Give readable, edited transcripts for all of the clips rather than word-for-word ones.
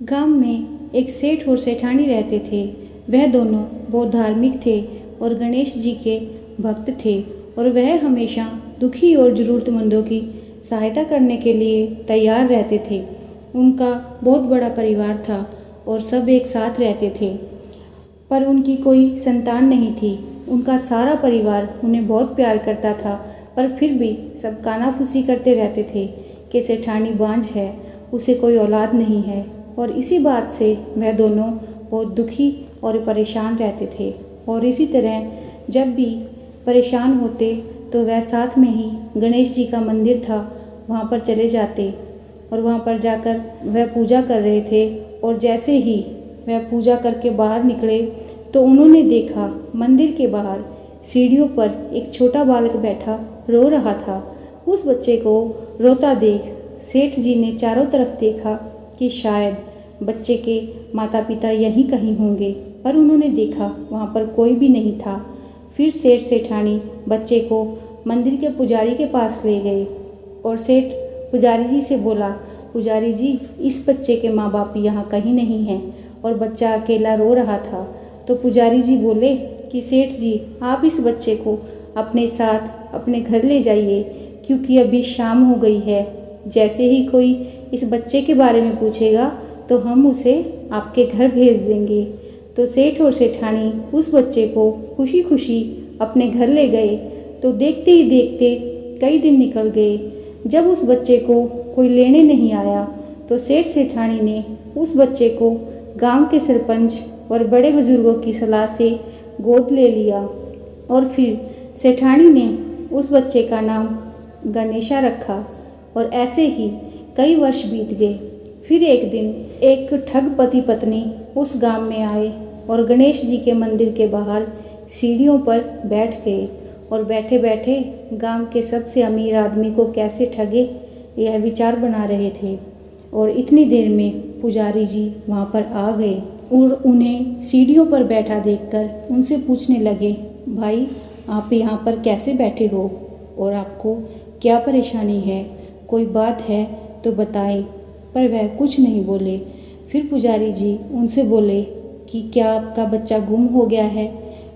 गांव में एक सेठ और सेठानी रहते थे। वह दोनों बहुत धार्मिक थे और गणेश जी के भक्त थे और वह हमेशा दुखी और ज़रूरतमंदों की सहायता करने के लिए तैयार रहते थे। उनका बहुत बड़ा परिवार था और सब एक साथ रहते थे, पर उनकी कोई संतान नहीं थी। उनका सारा परिवार उन्हें बहुत प्यार करता था, पर फिर भी सब कानाफूसी करते रहते थे कि सेठानी बांझ है, उसे कोई औलाद नहीं है। और इसी बात से वह दोनों बहुत दुखी और परेशान रहते थे। और इसी तरह जब भी परेशान होते तो वह साथ में ही गणेश जी का मंदिर था, वहाँ पर चले जाते और वहाँ पर जाकर वह पूजा कर रहे थे। और जैसे ही वह पूजा करके बाहर निकले तो उन्होंने देखा मंदिर के बाहर सीढ़ियों पर एक छोटा बालक बैठा रो रहा था। उस बच्चे को रोता देख सेठ जी ने चारों तरफ देखा कि शायद बच्चे के माता पिता यहीं कहीं होंगे, पर उन्होंने देखा वहाँ पर कोई भी नहीं था। फिर सेठ सेठानी बच्चे को मंदिर के पुजारी के पास ले गए और सेठ पुजारी जी से बोला, पुजारी जी, इस बच्चे के माँ बाप यहाँ कहीं नहीं हैं और बच्चा अकेला रो रहा था। तो पुजारी जी बोले कि सेठ जी, आप इस बच्चे को अपने साथ अपने घर ले जाइए, क्योंकि अभी शाम हो गई है। जैसे ही कोई इस बच्चे के बारे में पूछेगा तो हम उसे आपके घर भेज देंगे। तो सेठ और सेठानी उस बच्चे को खुशी खुशी अपने घर ले गए। तो देखते ही देखते कई दिन निकल गए। जब उस बच्चे को कोई लेने नहीं आया तो सेठ सेठानी ने उस बच्चे को गांव के सरपंच और बड़े बुजुर्गों की सलाह से गोद ले लिया। और फिर सेठानी ने उस बच्चे का नाम गणेशा रखा। और ऐसे ही कई वर्ष बीत गए। फिर एक दिन एक ठग पति पत्नी उस गांव में आए और गणेश जी के मंदिर के बाहर सीढ़ियों पर बैठ गए और बैठे बैठे गांव के सबसे अमीर आदमी को कैसे ठगे, यह विचार बना रहे थे। और इतनी देर में पुजारी जी वहां पर आ गए और उन्हें सीढ़ियों पर बैठा देखकर उनसे पूछने लगे, भाई, आप यहाँ पर कैसे बैठे हो और आपको क्या परेशानी है? कोई बात है तो बताएं। पर वह कुछ नहीं बोले। फिर पुजारी जी उनसे बोले कि क्या आपका बच्चा गुम हो गया है?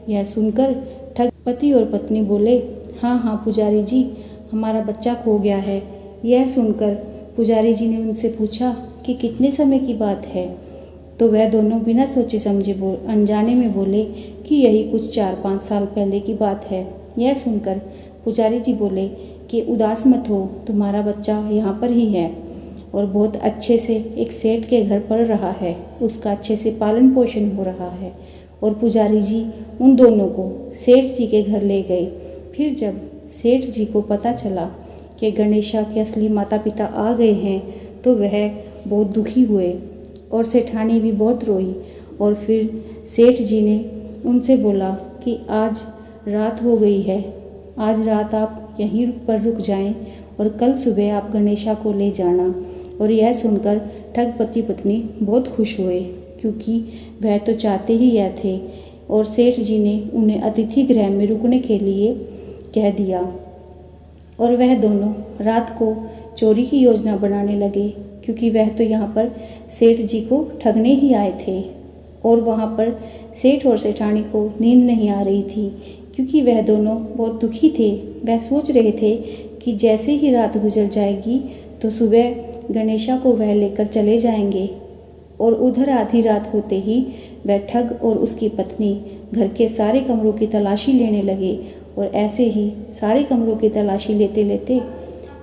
यह सुनकर ठग पति और पत्नी बोले, हाँ हाँ पुजारी जी, हमारा बच्चा खो गया है। यह सुनकर पुजारी जी ने उनसे पूछा कि कितने समय की बात है? तो वह दोनों बिना सोचे समझे अनजाने में बोले कि यही कुछ 4-5 साल पहले की बात है। यह सुनकर पुजारी जी बोले कि उदास मत हो, तुम्हारा बच्चा यहाँ पर ही है और बहुत अच्छे से एक सेठ के घर पल रहा है, उसका अच्छे से पालन पोषण हो रहा है। और पुजारी जी उन दोनों को सेठ जी के घर ले गए। फिर जब सेठ जी को पता चला कि गणेशा के असली माता पिता आ गए हैं तो वह बहुत दुखी हुए और सेठानी भी बहुत रोई। और फिर सेठ जी ने उनसे बोला कि आज रात हो गई है, आज रात आप यहीं पर रुक जाएं और कल सुबह आप गणेशा को ले जाना। और यह सुनकर ठग पति पत्नी बहुत खुश हुए, क्योंकि वह तो चाहते ही यह थे। और सेठ जी ने उन्हें अतिथि गृह में रुकने के लिए कह दिया और वह दोनों रात को चोरी की योजना बनाने लगे, क्योंकि वह तो यहाँ पर सेठ जी को ठगने ही आए थे। और वहाँ पर सेठ और सेठानी को नींद नहीं आ रही थी, क्योंकि वह दोनों बहुत दुखी थे। वह सोच रहे थे कि जैसे ही रात गुजर जाएगी तो सुबह गणेशा को वह लेकर चले जाएंगे। और उधर आधी रात होते ही वह ठग और उसकी पत्नी घर के सारे कमरों की तलाशी लेने लगे। और ऐसे ही सारे कमरों की तलाशी लेते लेते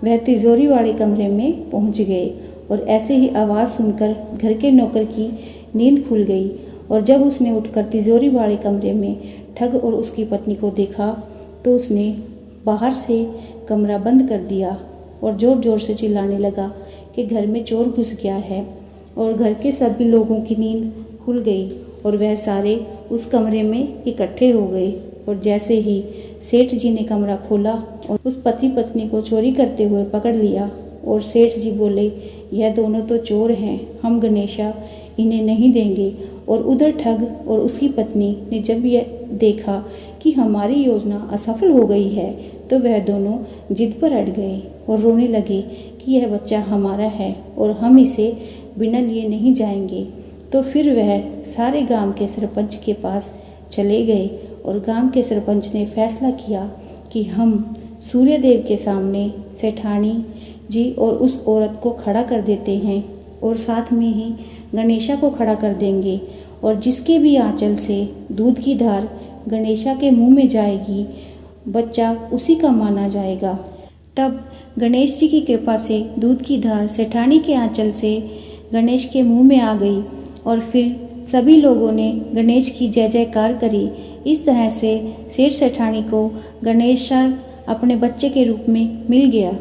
वह तिजोरी वाले कमरे में पहुंच गए। और ऐसे ही आवाज़ सुनकर घर के नौकर की नींद खुल गई। और जब उसने उठकर तिजोरी वाले कमरे में ठग और उसकी पत्नी को देखा तो उसने बाहर से कमरा बंद कर दिया और ज़ोर ज़ोर से चिल्लाने लगा कि घर में चोर घुस गया है। और घर के सभी लोगों की नींद खुल गई और वह सारे उस कमरे में इकट्ठे हो गए। और जैसे ही सेठ जी ने कमरा खोला और उस पति पत्नी को चोरी करते हुए पकड़ लिया। और सेठ जी बोले, यह दोनों तो चोर हैं, हम गणेशा इन्हें नहीं देंगे। और उधर ठग और उसकी पत्नी ने जब यह देखा कि हमारी योजना असफल हो गई है तो वह दोनों जिद पर अड़ गए और रोने लगे कि यह बच्चा हमारा है और हम इसे बिना लिए नहीं जाएंगे। तो फिर वह सारे गांव के सरपंच के पास चले गए और गांव के सरपंच ने फैसला किया कि हम सूर्यदेव के सामने सेठानी जी और उस औरत को खड़ा कर देते हैं और साथ में ही गणेशा को खड़ा कर देंगे, और जिसके भी आंचल से दूध की धार गणेशा के मुंह में जाएगी, बच्चा उसी का माना जाएगा। तब गणेश जी की कृपा से दूध की धार सेठानी के आंचल से गणेश के मुंह में आ गई और फिर सभी लोगों ने गणेश की जय जयकार करी। इस तरह से सेठ सेठानी को गणेशा अपने बच्चे के रूप में मिल गया।